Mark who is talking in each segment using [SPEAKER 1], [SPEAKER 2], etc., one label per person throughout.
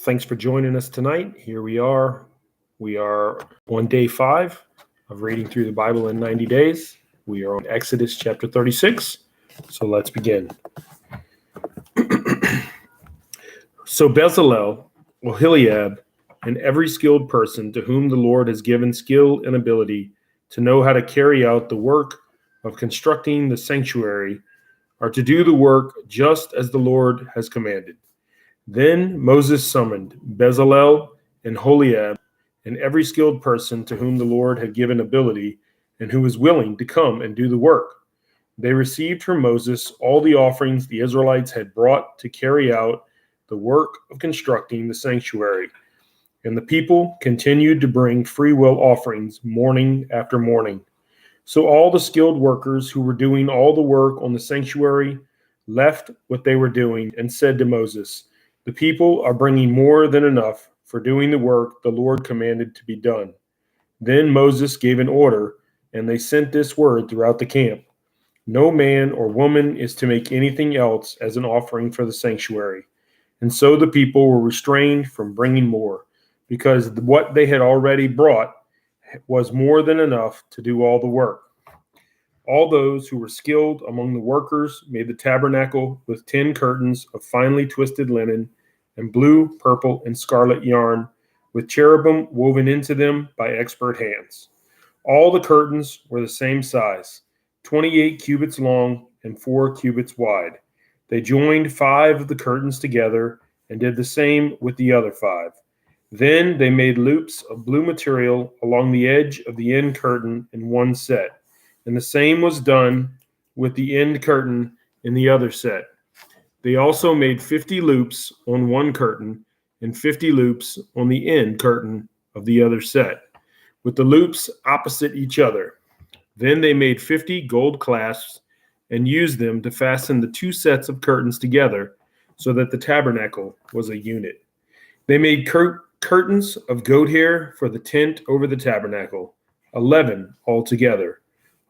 [SPEAKER 1] Thanks for joining us tonight. Here we are. We are on day 5 of reading through the Bible in 90 days. We are on Exodus chapter 36. So let's begin. So Bezalel, Oholiab, and every skilled person to whom the Lord has given skill and ability to know how to carry out the work of constructing the sanctuary are to do the work just as the Lord has commanded. Then Moses summoned Bezalel and Oholiab and every skilled person to whom the Lord had given ability and who was willing to come and do the work. They received from Moses all the offerings the Israelites had brought to carry out the work of constructing the sanctuary. And the people continued to bring free will offerings morning after morning. So all the skilled workers who were doing all the work on the sanctuary left what they were doing and said to Moses, "The people are bringing more than enough for doing the work the Lord commanded to be done." Then Moses gave an order, and they sent this word throughout the camp: "No man or woman is to make anything else as an offering for the sanctuary." And so the people were restrained from bringing more, because what they had already brought was more than enough to do all the work. All those who were skilled among the workers made the tabernacle with 10 curtains of finely twisted linen and blue, purple, and scarlet yarn, with cherubim woven into them by expert hands. All the curtains were the same size, 28 cubits long and 4 cubits wide. They joined 5 of the curtains together and did the same with the other 5. Then they made loops of blue material along the edge of the end curtain in one set, and the same was done with the end curtain in the other set. They also made 50 loops on one curtain and 50 loops on the end curtain of the other set, with the loops opposite each other. Then they made 50 gold clasps and used them to fasten the 2 sets of curtains together so that the tabernacle was a unit. They made curtains of goat hair for the tent over the tabernacle, 11 altogether.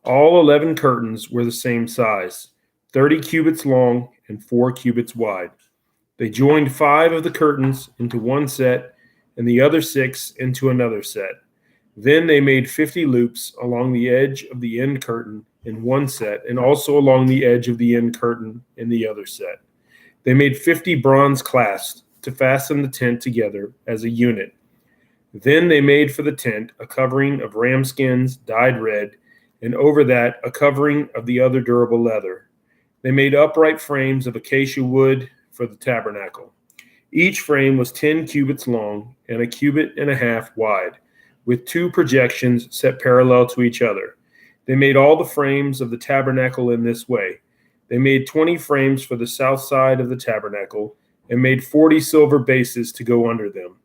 [SPEAKER 1] All 11 curtains were the same size, 30 cubits long and 4 cubits wide. They joined 5 of the curtains into one set and the other 6 into another set. Then they made 50 loops along the edge of the end curtain in one set and also along the edge of the end curtain in the other set. They made 50 bronze clasps to fasten the tent together as a unit. Then they made for the tent a covering of ram skins dyed red, and over that a covering of the other durable leather. They made upright frames of acacia wood for the tabernacle. Each frame was 10 cubits long and a cubit and a half wide, with 2 projections set parallel to each other. They made all the frames of the tabernacle in this way. They made 20 frames for the south side of the tabernacle and made 40 silver bases to go under them,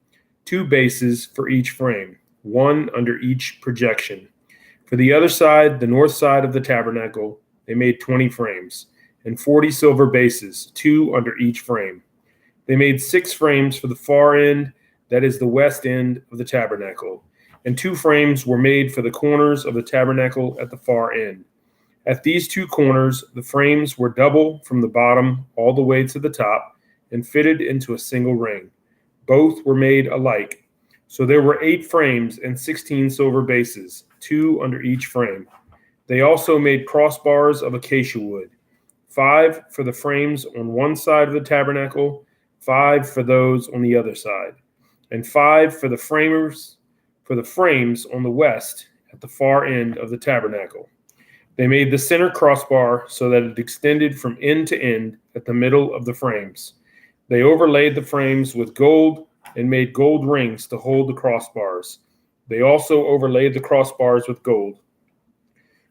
[SPEAKER 1] 2 bases for each frame, 1 under each projection. For the other side, the north side of the tabernacle, they made 20 frames and 40 silver bases, 2 under each frame. They made 6 frames for the far end, that is the west end of the tabernacle, and 2 frames were made for the corners of the tabernacle at the far end. At these 2 corners, the frames were double from the bottom all the way to the top and fitted into a single ring. Both were made alike. So there were 8 frames and 16 silver bases, 2 under each frame. They also made crossbars of acacia wood, 5 for the frames on one side of the tabernacle, 5 for those on the other side, and 5 for the frames on the west at the far end of the tabernacle. They made the center crossbar so that it extended from end to end at the middle of the frames. They overlaid the frames with gold and made gold rings to hold the crossbars. They also overlaid the crossbars with gold.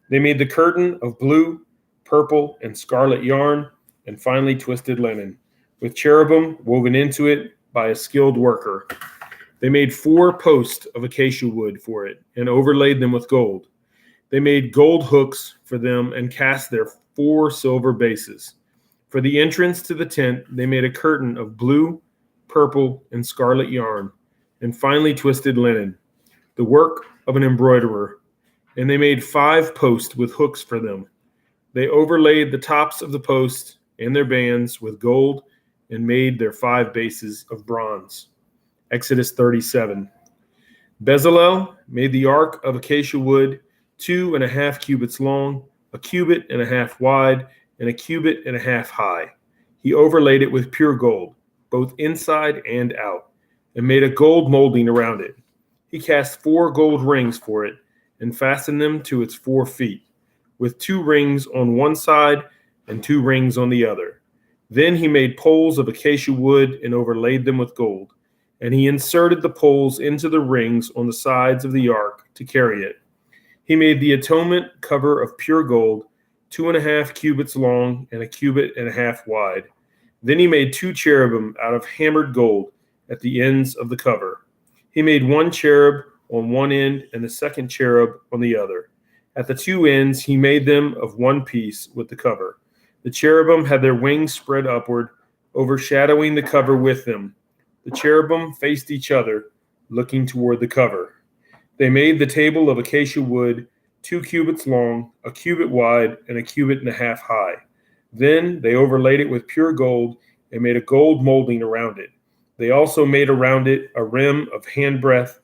[SPEAKER 1] They made the curtain of blue, purple, and scarlet yarn and finely twisted linen, with cherubim woven into it by a skilled worker. They made 4 posts of acacia wood for it and overlaid them with gold. They made gold hooks for them and cast their 4 silver bases. For the entrance to the tent, they made a curtain of blue, purple, and scarlet yarn and finely twisted linen, the work of an embroiderer. And they made 5 posts with hooks for them. They overlaid the tops of the posts and their bands with gold and made their 5 bases of bronze. Exodus 37. Bezalel made the ark of acacia wood, 2.5 cubits long, 1.5 cubits wide, and 1.5 cubits high. He overlaid it with pure gold, both inside and out, and made a gold molding around it. He cast 4 gold rings for it and fastened them to its 4 feet, with 2 rings on one side and 2 rings on the other. Then he made poles of acacia wood and overlaid them with gold. And he inserted the poles into the rings on the sides of the ark to carry it. He made the atonement cover of pure gold, 2.5 cubits long and 1.5 cubits wide. Then he made 2 cherubim out of hammered gold at the ends of the cover. He made 1 cherub on one end and the second cherub on the other. At the 2 ends, he made them of one piece with the cover. The cherubim had their wings spread upward, overshadowing the cover with them. The cherubim faced each other, looking toward the cover. They made the table of acacia wood, 2 cubits long, 1 cubit wide, and 1.5 cubits high. Then they overlaid it with pure gold and made a gold molding around it. They also made around it a rim of a handbreadth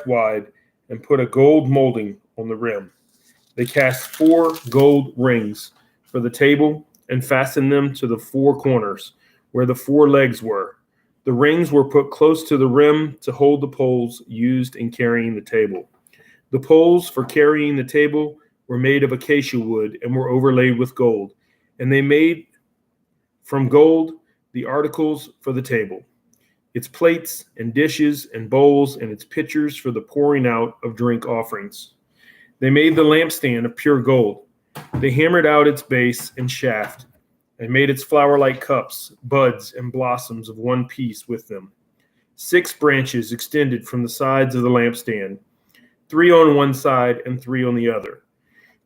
[SPEAKER 1] wide, and put a gold molding on the rim. They cast 4 gold rings for the table and fastened them to the 4 corners, where the 4 legs were. The rings were put close to the rim to hold the poles used in carrying the table. The poles for carrying the table were made of acacia wood and were overlaid with gold, and they made from gold the articles for the table, its plates and dishes and bowls and its pitchers for the pouring out of drink offerings. They made the lampstand of pure gold. They hammered out its base and shaft, and made its flower-like cups, buds, and blossoms of one piece with them. 6 branches extended from the sides of the lampstand, 3 on one side and 3 on the other.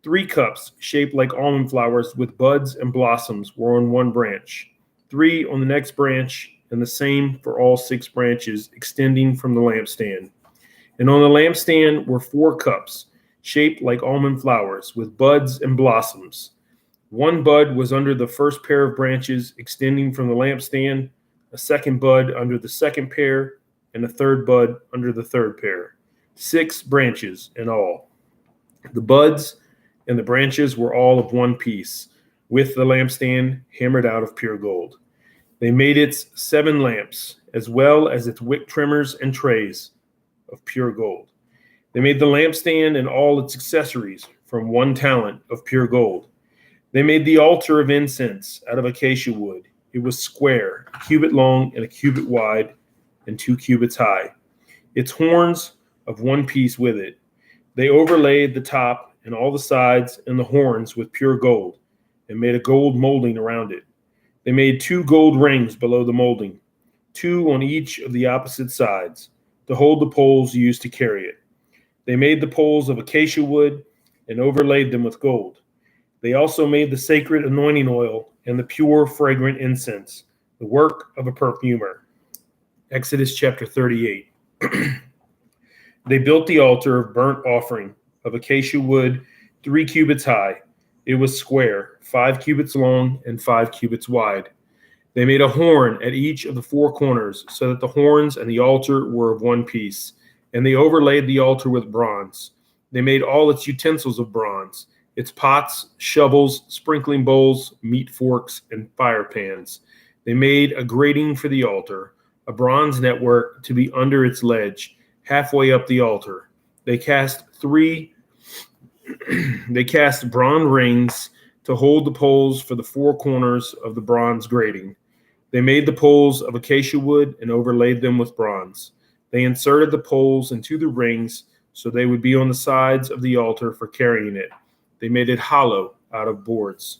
[SPEAKER 1] 3 cups, shaped like almond flowers with buds and blossoms, were on one branch, 3 on the next branch, and the same for all 6 branches extending from the lampstand. And on the lampstand were 4 cups, shaped like almond flowers with buds and blossoms. 1 bud was under the first pair of branches extending from the lampstand, a 2nd bud under the 2nd pair, and a 3rd bud under the 3rd pair. 6 branches in all. The buds and the branches were all of one piece, with the lampstand hammered out of pure gold. They made its 7 lamps, as well as its wick trimmers and trays of pure gold. They made the lampstand and all its accessories from 1 talent of pure gold. They made the altar of incense out of acacia wood. It was square, 1 cubit long and 1 cubit wide, and 2 cubits high. Its horns of one piece with it. They overlaid the top and all the sides and the horns with pure gold, and made a gold molding around it. They made 2 gold rings below the molding, 2 on each of the opposite sides, to hold the poles used to carry it. They made the poles of acacia wood and overlaid them with gold. They also made the sacred anointing oil and the pure, fragrant incense, the work of a perfumer. Exodus chapter 38. They built the altar of burnt offering of acacia wood, 3 cubits high. It was square, 5 cubits long and 5 cubits wide. They made a horn at each of the 4 corners, so that the horns and the altar were of one piece, and they overlaid the altar with bronze. They made all its utensils of bronze, its pots, shovels, sprinkling bowls, meat forks, and fire pans. They made a grating for the altar, a bronze network to be under its ledge, halfway up the altar. They cast bronze rings to hold the poles for the 4 corners of the bronze grating. They made the poles of acacia wood and overlaid them with bronze. They inserted the poles into the rings so they would be on the sides of the altar for carrying it. They made it hollow out of boards.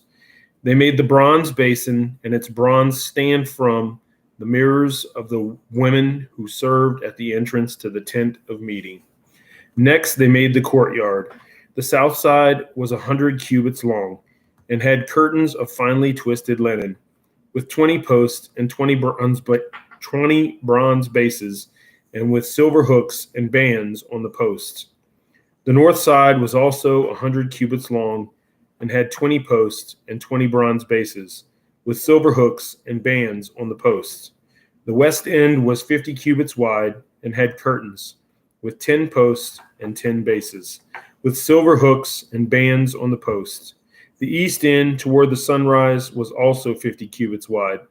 [SPEAKER 1] They made the bronze basin and its bronze stand from the mirrors of the women who served at the entrance to the tent of meeting. Next, they made the courtyard. The south side was 100 cubits long and had curtains of finely twisted linen, with 20 posts and 20 bronze bases, and with silver hooks and bands on the posts. The north side was also 100 cubits long and had 20 posts and 20 bronze bases, with silver hooks and bands on the posts. The west end was 50 cubits wide and had curtains, with 10 posts and 10 bases, with silver hooks and bands on the posts. The east end toward the sunrise was also 50 cubits wide.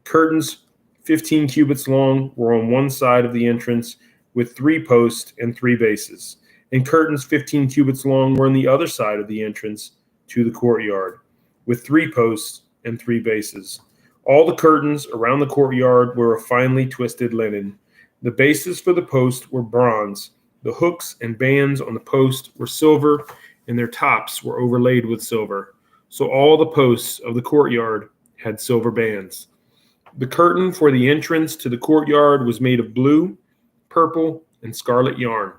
[SPEAKER 1] Curtains 15 cubits long were on one side of the entrance, with 3 posts and 3 bases, and curtains 15 cubits long were on the other side of the entrance to the courtyard, with 3 posts and 3 bases. All the curtains around the courtyard were of finely twisted linen. The bases for the post were bronze. The hooks and bands on the post were silver, and their tops were overlaid with silver. So all the posts of the courtyard had silver bands. The curtain for the entrance to the courtyard was made of blue, purple, and scarlet yarn,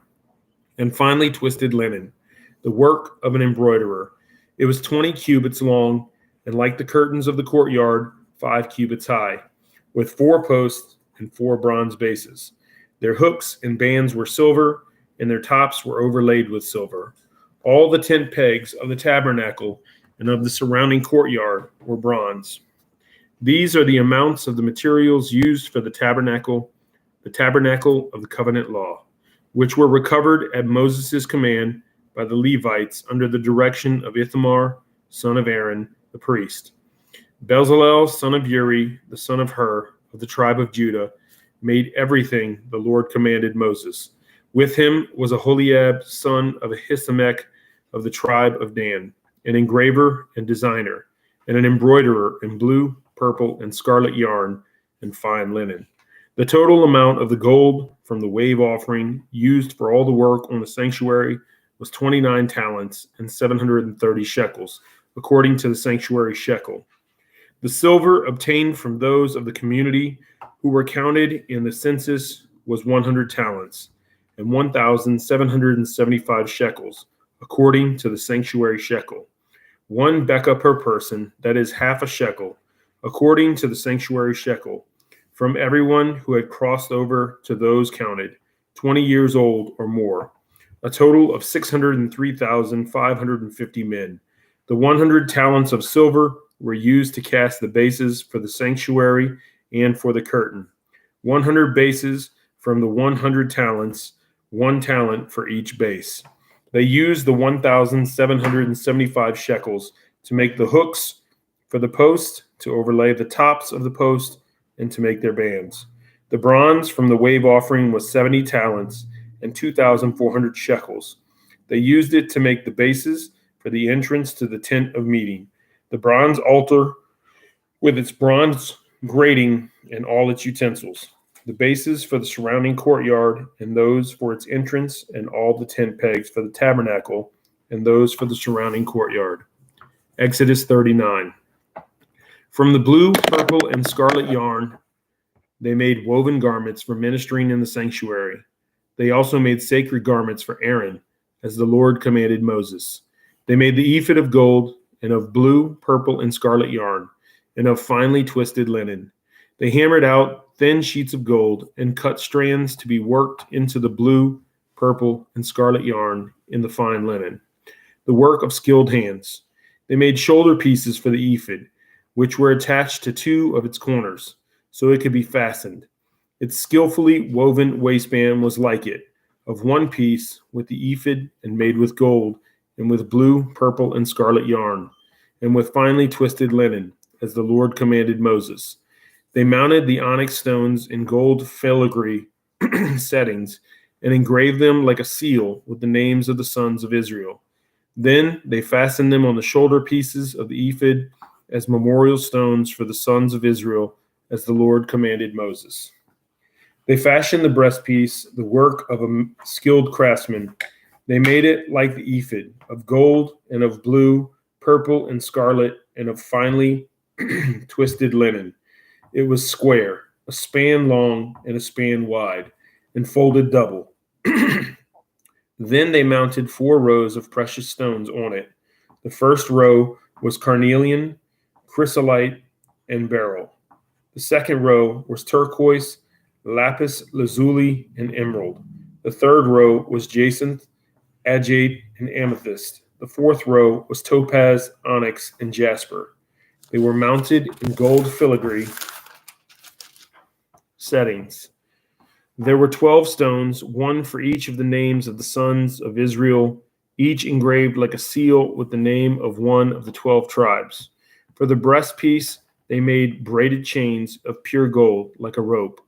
[SPEAKER 1] and finely twisted linen, the work of an embroiderer. It was 20 cubits long, and like the curtains of the courtyard, 5 cubits high, with 4 posts and 4 bronze bases. Their hooks and bands were silver, and their tops were overlaid with silver. All the tent pegs of the tabernacle and of the surrounding courtyard were bronze. These are the amounts of the materials used for the tabernacle of the covenant law, which were recovered at Moses' command by the Levites under the direction of Ithamar, son of Aaron, the priest. Bezalel, son of Uri, the son of Hur, of the tribe of Judah, made everything the Lord commanded Moses. With him was Aholiab, son of Ahisamach, of the tribe of Dan, an engraver and designer, and an embroiderer in blue, purple, and scarlet yarn and fine linen. The total amount of the gold from the wave offering used for all the work on the sanctuary was 29 talents and 730 shekels, according to the sanctuary shekel. The silver obtained from those of the community who were counted in the census was 100 talents and 1,775 shekels, according to the sanctuary shekel. 1 beka per person, that is half a shekel, according to the sanctuary shekel, from everyone who had crossed over to those counted, 20 years old or more, a total of 603,550 men. The 100 talents of silver were used to cast the bases for the sanctuary and for the curtain. 100 bases from the 100 talents, 1 talent for each base. They used the 1,775 shekels to make the hooks for the post, to overlay the tops of the post, and to make their bands. The bronze from the wave offering was 70 talents and 2,400 shekels. They used it to make the bases for the entrance to the tent of meeting, the bronze altar with its bronze grating and all its utensils, the bases for the surrounding courtyard, and those for its entrance, and all the tent pegs for the tabernacle, and those for the surrounding courtyard. Exodus 39. From the blue, purple, and scarlet yarn, they made woven garments for ministering in the sanctuary. They also made sacred garments for Aaron, as the Lord commanded Moses. They made the ephod of gold, and of blue, purple, and scarlet yarn, and of finely twisted linen. They hammered out thin sheets of gold and cut strands to be worked into the blue, purple, and scarlet yarn in the fine linen, the work of skilled hands. They made shoulder pieces for the ephod, which were attached to 2 of its corners, so it could be fastened. Its skillfully woven waistband was like it, of 1 piece with the ephod and made with gold and with blue, purple, and scarlet yarn, and with finely twisted linen, as the Lord commanded Moses. They mounted the onyx stones in gold filigree settings and engraved them like a seal with the names of the sons of Israel. Then they fastened them on the shoulder pieces of the ephod as memorial stones for the sons of Israel, as the Lord commanded Moses. They fashioned the breastpiece, the work of a skilled craftsman. They made it like the ephod, of gold and of blue, purple, and scarlet, and of finely twisted linen. It was square, a span long and a span wide, and folded double. Then they mounted 4 rows of precious stones on it. The first row was carnelian, chrysolite, and beryl. The second row was turquoise, lapis lazuli, and emerald. The third row was jacinth, agate, and amethyst. The fourth row was topaz, onyx, and jasper. They were mounted in gold filigree settings. There were 12 stones, one for each of the names of the sons of Israel, each engraved like a seal with the name of one of the 12 tribes. For the breastpiece, they made braided chains of pure gold, like a rope.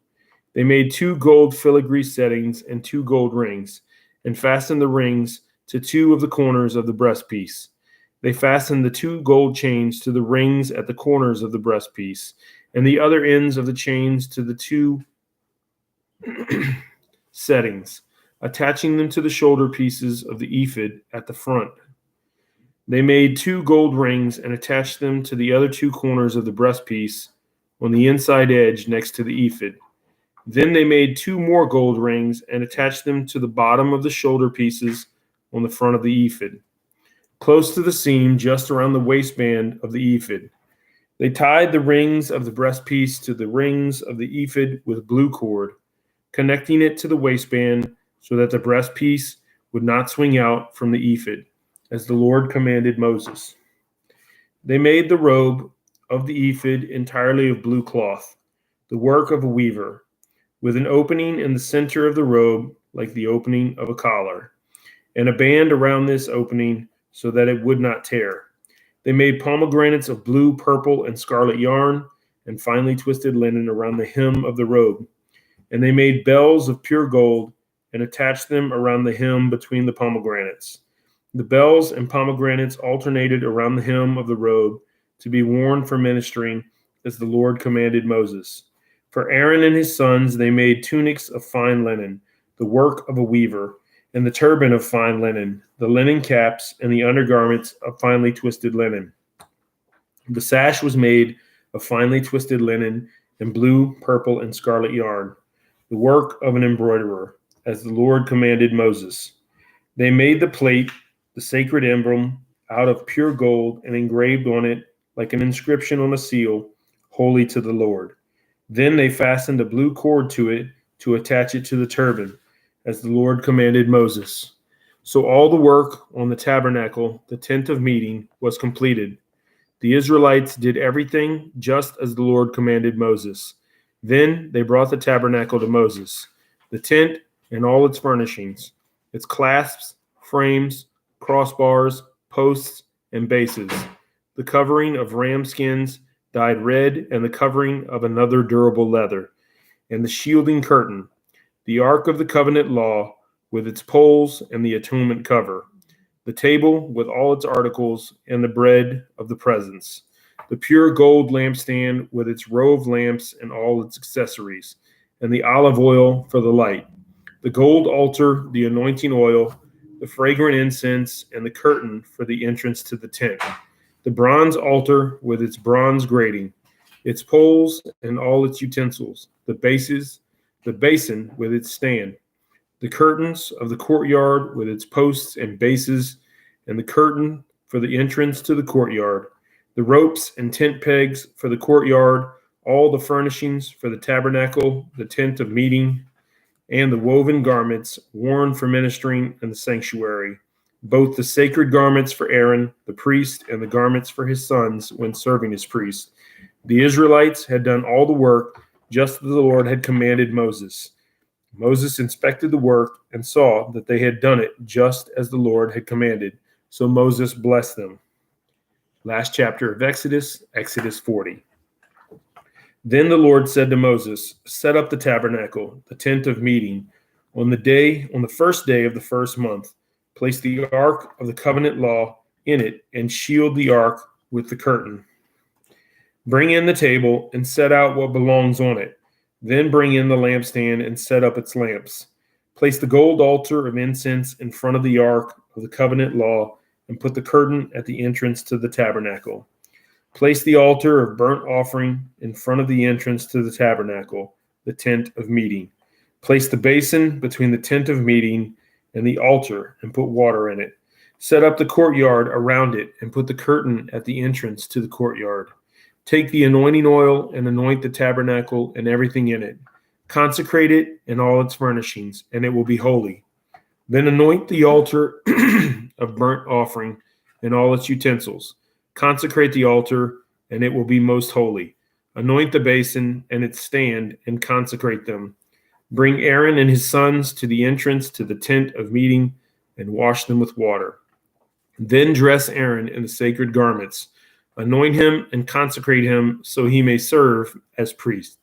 [SPEAKER 1] They made 2 gold filigree settings and 2 gold rings, and fastened the rings to 2 of the corners of the breastpiece. They fastened the 2 gold chains to the rings at the corners of the breastpiece, and the other ends of the chains to the 2 settings, attaching them to the shoulder pieces of the ephod at the front. They made 2 gold rings and attached them to the other 2 corners of the breastpiece on the inside edge next to the ephod. Then they made 2 more gold rings and attached them to the bottom of the shoulder pieces on the front of the ephod, close to the seam just around the waistband of the ephod. They tied the rings of the breastpiece to the rings of the ephod with blue cord, connecting it to the waistband so that the breastpiece would not swing out from the ephod, as the Lord commanded Moses. They made the robe of the ephod entirely of blue cloth, the work of a weaver, with an opening in the center of the robe like the opening of a collar, and a band around this opening so that it would not tear. They made pomegranates of blue, purple, and scarlet yarn, and finely twisted linen around the hem of the robe. And they made bells of pure gold and attached them around the hem between the pomegranates. The bells and pomegranates alternated around the hem of the robe to be worn for ministering, as the Lord commanded Moses. For Aaron and his sons, they made tunics of fine linen, the work of a weaver, and the turban of fine linen, the linen caps, and the undergarments of finely twisted linen. The sash was made of finely twisted linen and blue, purple, and scarlet yarn, the work of an embroiderer, as the Lord commanded Moses. They made the plate, the sacred emblem, out of pure gold and engraved on it, like an inscription on a seal, holy to the Lord. Then they fastened a blue cord to it to attach it to the turban, as the Lord commanded Moses. So all the work on the tabernacle, the tent of meeting, was completed. The Israelites did everything just as the Lord commanded Moses. Then they brought the tabernacle to Moses, the tent and all its furnishings, its clasps, frames, crossbars, posts, and bases, the covering of ram skins dyed red, and the covering of another durable leather, and the shielding curtain, the ark of the covenant law with its poles and the atonement cover, the table with all its articles, and the bread of the presence, the pure gold lampstand with its row of lamps and all its accessories, and the olive oil for the light, the gold altar, the anointing oil, the fragrant incense, and the curtain for the entrance to the tent, the bronze altar with its bronze grating, its poles and all its utensils, the basin with its stand, the curtains of the courtyard with its posts and bases, and the curtain for the entrance to the courtyard, the ropes and tent pegs for the courtyard, all the furnishings for the tabernacle, the tent of meeting, and the woven garments worn for ministering in the sanctuary, both the sacred garments for Aaron, the priest, and the garments for his sons when serving as priests. The Israelites had done all the work just as the Lord had commanded Moses. Moses inspected the work and saw that they had done it just as the Lord had commanded. So Moses blessed them. Last chapter of Exodus, Exodus 40. Then the Lord said to Moses, set up the tabernacle, the tent of meeting, on the first day of the first month. Place the ark of the covenant law in it and shield the ark with the curtain. Bring in the table and set out what belongs on it. Then bring in the lampstand and set up its lamps. Place the gold altar of incense in front of the ark of the covenant law and put the curtain at the entrance to the tabernacle. Place the altar of burnt offering in front of the entrance to the tabernacle, the tent of meeting. Place the basin between the tent of meeting and the altar and put water in it. Set up the courtyard around it and put the curtain at the entrance to the courtyard. Take the anointing oil and anoint the tabernacle and everything in it. Consecrate it and all its furnishings, and it will be holy. Then anoint the altar of burnt offering and all its utensils. Consecrate the altar, and it will be most holy. Anoint the basin and its stand and consecrate them. Bring Aaron and his sons to the entrance to the tent of meeting and wash them with water. Then dress Aaron in the sacred garments. Anoint him and consecrate him so he may serve as priest.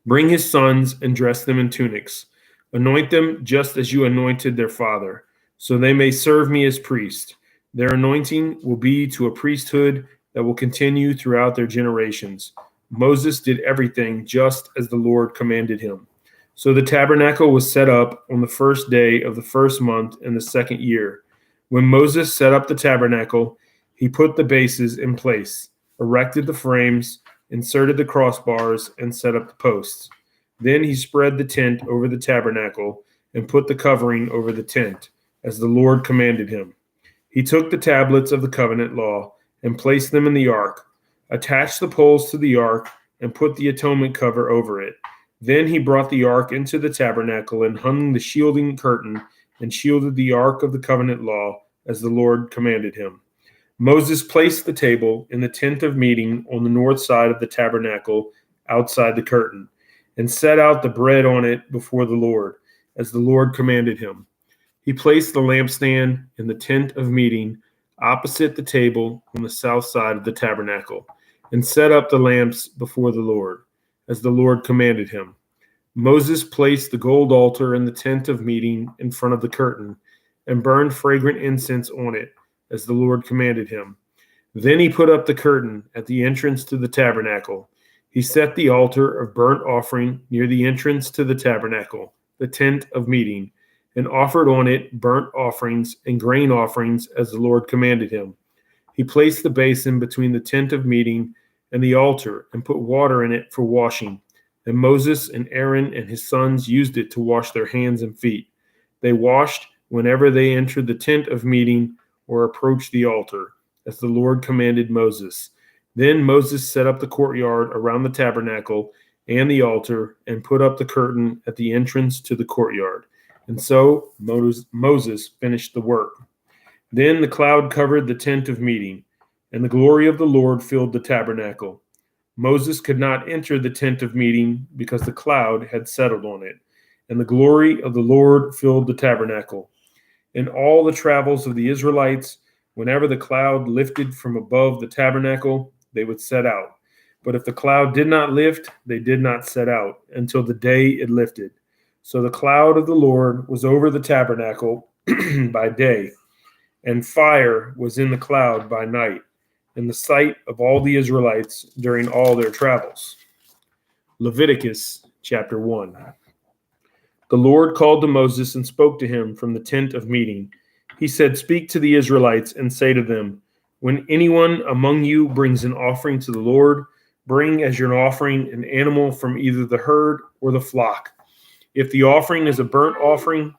[SPEAKER 1] Bring his sons and dress them in tunics. Anoint them just as you anointed their father, so they may serve me as priest. Their anointing will be to a priesthood that will continue throughout their generations. Moses did everything just as the Lord commanded him. So the tabernacle was set up on the first day of the first month in the second year. When Moses set up the tabernacle, he put the bases in place, erected the frames, inserted the crossbars, and set up the posts. Then he spread the tent over the tabernacle and put the covering over the tent, as the Lord commanded him. He took the tablets of the covenant law and placed them in the ark, attached the poles to the ark, and put the atonement cover over it. Then he brought the ark into the tabernacle and hung the shielding curtain and shielded the ark of the covenant law as the Lord commanded him. Moses placed the table in the tent of meeting on the north side of the tabernacle outside the curtain and set out the bread on it before the Lord, as the Lord commanded him. He placed the lampstand in the tent of meeting opposite the table on the south side of the tabernacle and set up the lamps before the Lord, as the Lord commanded him. Moses placed the gold altar in the tent of meeting in front of the curtain and burned fragrant incense on it, as the Lord commanded him. Then he put up the curtain at the entrance to the tabernacle. He set the altar of burnt offering near the entrance to the tabernacle, the tent of meeting, and offered on it burnt offerings and grain offerings as the Lord commanded him. He placed the basin between the tent of meeting and the altar and put water in it for washing. And Moses and Aaron and his sons used it to wash their hands and feet. They washed whenever they entered the tent of meeting or approached the altar, as the Lord commanded Moses. Then Moses set up the courtyard around the tabernacle and the altar and put up the curtain at the entrance to the courtyard. And so Moses finished the work. Then the cloud covered the tent of meeting, and the glory of the Lord filled the tabernacle. Moses could not enter the tent of meeting because the cloud had settled on it, and the glory of the Lord filled the tabernacle. In all the travels of the Israelites, whenever the cloud lifted from above the tabernacle, they would set out. But if the cloud did not lift, they did not set out until the day it lifted. So the cloud of the Lord was over the tabernacle by day, and fire was in the cloud by night, in the sight of all the Israelites during all their travels. Leviticus chapter 1. The Lord called to Moses and spoke to him from the tent of meeting. He said, "Speak to the Israelites and say to them, when anyone among you brings an offering to the Lord, bring as your offering an animal from either the herd or the flock. If the offering is a burnt offering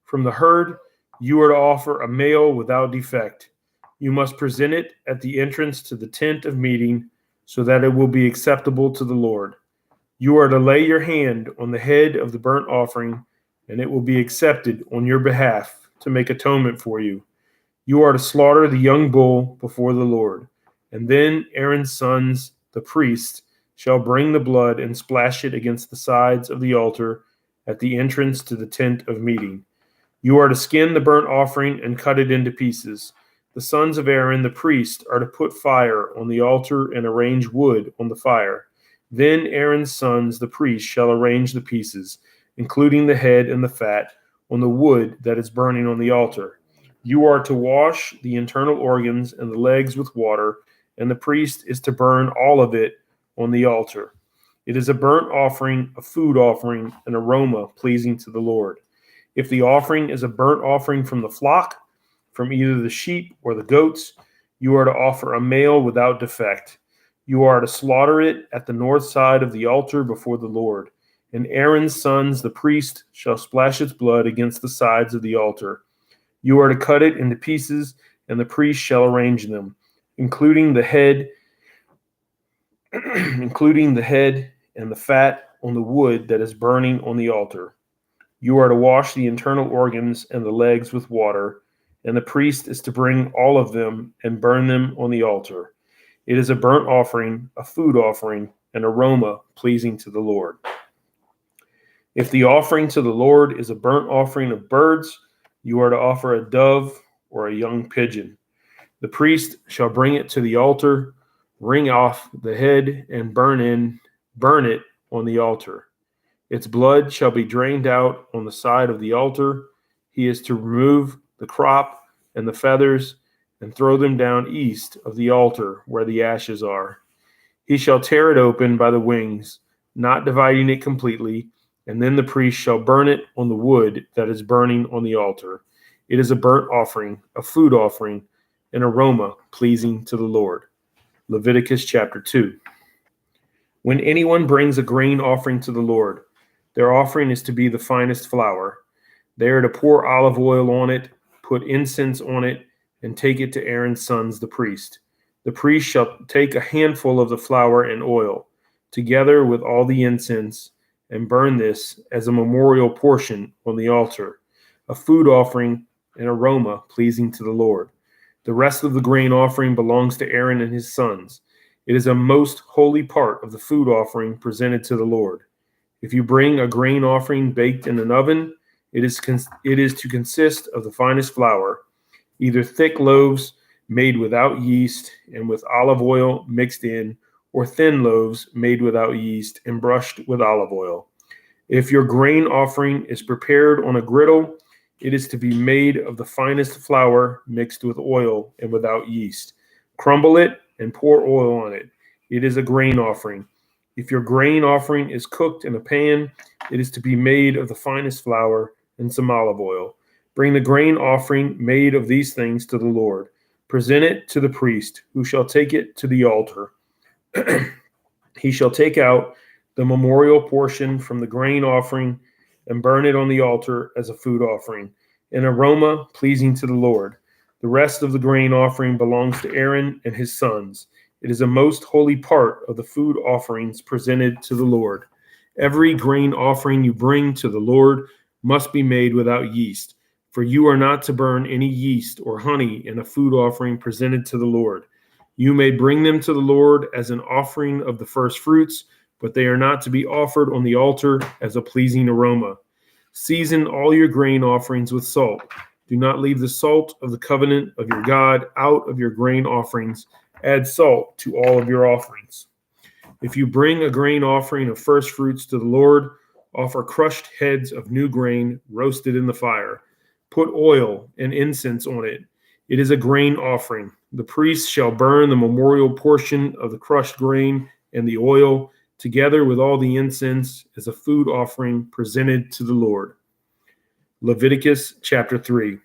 [SPEAKER 1] from the herd, you are to offer a male without defect. You must present it at the entrance to the tent of meeting so that it will be acceptable to the Lord. You are to lay your hand on the head of the burnt offering, and it will be accepted on your behalf to make atonement for you. You are to slaughter the young bull before the Lord, and then Aaron's sons, the priests, shall bring the blood and splash it against the sides of the altar at the entrance to the tent of meeting. You are to skin the burnt offering and cut it into pieces. The sons of Aaron, the priest, are to put fire on the altar and arrange wood on the fire. Then Aaron's sons, the priests, shall arrange the pieces, including the head and the fat, on the wood that is burning on the altar. You are to wash the internal organs and the legs with water, and the priest is to burn all of it on the altar. It is a burnt offering, a food offering, an aroma pleasing to the Lord. If the offering is a burnt offering from the flock, from either the sheep or the goats, you are to offer a male without defect. You are to slaughter it at the north side of the altar before the Lord. And Aaron's sons, the priest, shall splash its blood against the sides of the altar. You are to cut it into pieces, and the priest shall arrange them, including the head and the fat on the wood that is burning on the altar. You are to wash the internal organs and the legs with water, and the priest is to bring all of them and burn them on the altar. It is a burnt offering, a food offering, an aroma pleasing to the Lord. If the offering to the Lord is a burnt offering of birds, you are to offer a dove or a young pigeon. The priest shall bring it to the altar, wring off the head, and burn it on the altar. Its blood shall be drained out on the side of the altar. He is to remove the crop and the feathers and throw them down east of the altar where the ashes are. He shall tear it open by the wings, not dividing it completely, and then the priest shall burn it on the wood that is burning on the altar. It is a burnt offering, a food offering, an aroma pleasing to the Lord. Leviticus chapter 2. When anyone brings a grain offering to the Lord, their offering is to be the finest flour. They are to pour olive oil on it, put incense on it, and take it to Aaron's sons, the priest. The priest shall take a handful of the flour and oil, together with all the incense, and burn this as a memorial portion on the altar, a food offering, an aroma pleasing to the Lord. The rest of the grain offering belongs to Aaron and his sons. It is a most holy part of the food offering presented to the Lord. If you bring a grain offering baked in an oven, it is to consist of the finest flour, either thick loaves made without yeast and with olive oil mixed in, or thin loaves made without yeast and brushed with olive oil. If your grain offering is prepared on a griddle, it is to be made of the finest flour mixed with oil and without yeast. Crumble it and pour oil on it. It is a grain offering. If your grain offering is cooked in a pan, it is to be made of the finest flour and some olive oil. Bring the grain offering made of these things to the Lord. Present it to the priest, who shall take it to the altar. He shall take out the memorial portion from the grain offering and burn it on the altar as a food offering, an aroma pleasing to the Lord. The rest of the grain offering belongs to Aaron and his sons. It is a most holy part of the food offerings presented to the Lord. Every grain offering you bring to the Lord must be made without yeast, for you are not to burn any yeast or honey in a food offering presented to the Lord. You may bring them to the Lord as an offering of the first fruits, but they are not to be offered on the altar as a pleasing aroma. Season all your grain offerings with salt. Do not leave the salt of the covenant of your God out of your grain offerings. Add salt to all of your offerings. If you bring a grain offering of first fruits to the Lord, offer crushed heads of new grain roasted in the fire. Put oil and incense on it. It is a grain offering. The priest shall burn the memorial portion of the crushed grain and the oil, together with all the incense, as a food offering presented to the Lord. Leviticus chapter 3.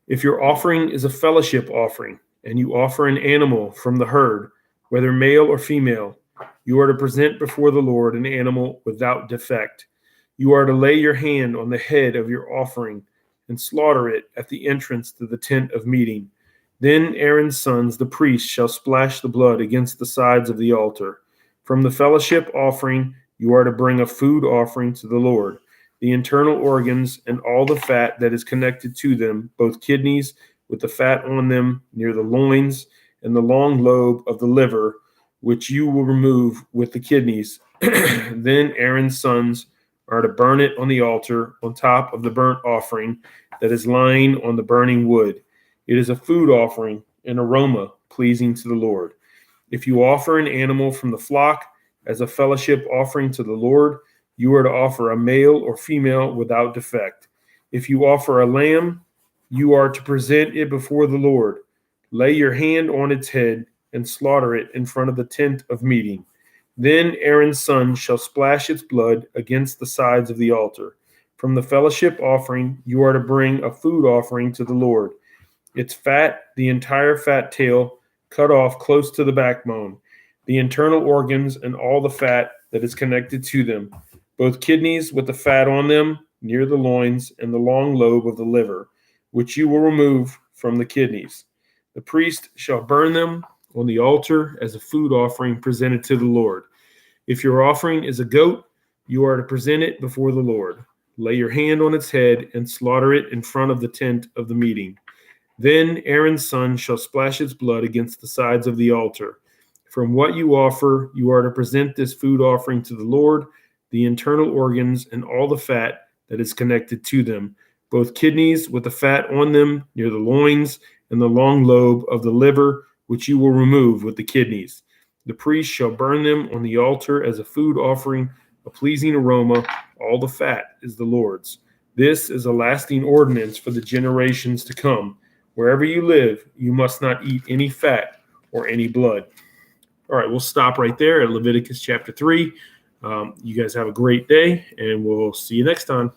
[SPEAKER 1] If your offering is a fellowship offering, and you offer an animal from the herd, whether male or female, you are to present before the Lord an animal without defect. You are to lay your hand on the head of your offering and slaughter it at the entrance to the tent of meeting. Then Aaron's sons, the priests, shall splash the blood against the sides of the altar. From the fellowship offering, you are to bring a food offering to the Lord, the internal organs and all the fat that is connected to them, both kidneys with the fat on them near the loins, and the long lobe of the liver, which you will remove with the kidneys. Then Aaron's sons are to burn it on the altar on top of the burnt offering that is lying on the burning wood. It is a food offering, an aroma pleasing to the Lord. If you offer an animal from the flock as a fellowship offering to the Lord, you are to offer a male or female without defect. If you offer a lamb, you are to present it before the Lord. Lay your hand on its head and slaughter it in front of the tent of meeting. Then Aaron's son shall splash its blood against the sides of the altar. From the fellowship offering, you are to bring a food offering to the Lord. Its fat, the entire fat tail, cut off close to the backbone, the internal organs and all the fat that is connected to them, both kidneys with the fat on them near the loins and the long lobe of the liver, which you will remove from the kidneys. The priest shall burn them on the altar as a food offering presented to the Lord. If your offering is a goat, you are to present it before the Lord. Lay your hand on its head and slaughter it in front of the tent of the meeting. Then Aaron's son shall splash its blood against the sides of the altar. From what you offer, you are to present this food offering to the Lord, the internal organs and all the fat that is connected to them, both kidneys with the fat on them near the loins, and the long lobe of the liver, which you will remove with the kidneys. The priest shall burn them on the altar as a food offering, a pleasing aroma. All the fat is the Lord's. This is a lasting ordinance for the generations to come. Wherever you live, you must not eat any fat or any blood. All right, we'll stop right there at Leviticus chapter 3. You guys have a great day, and we'll see you next time.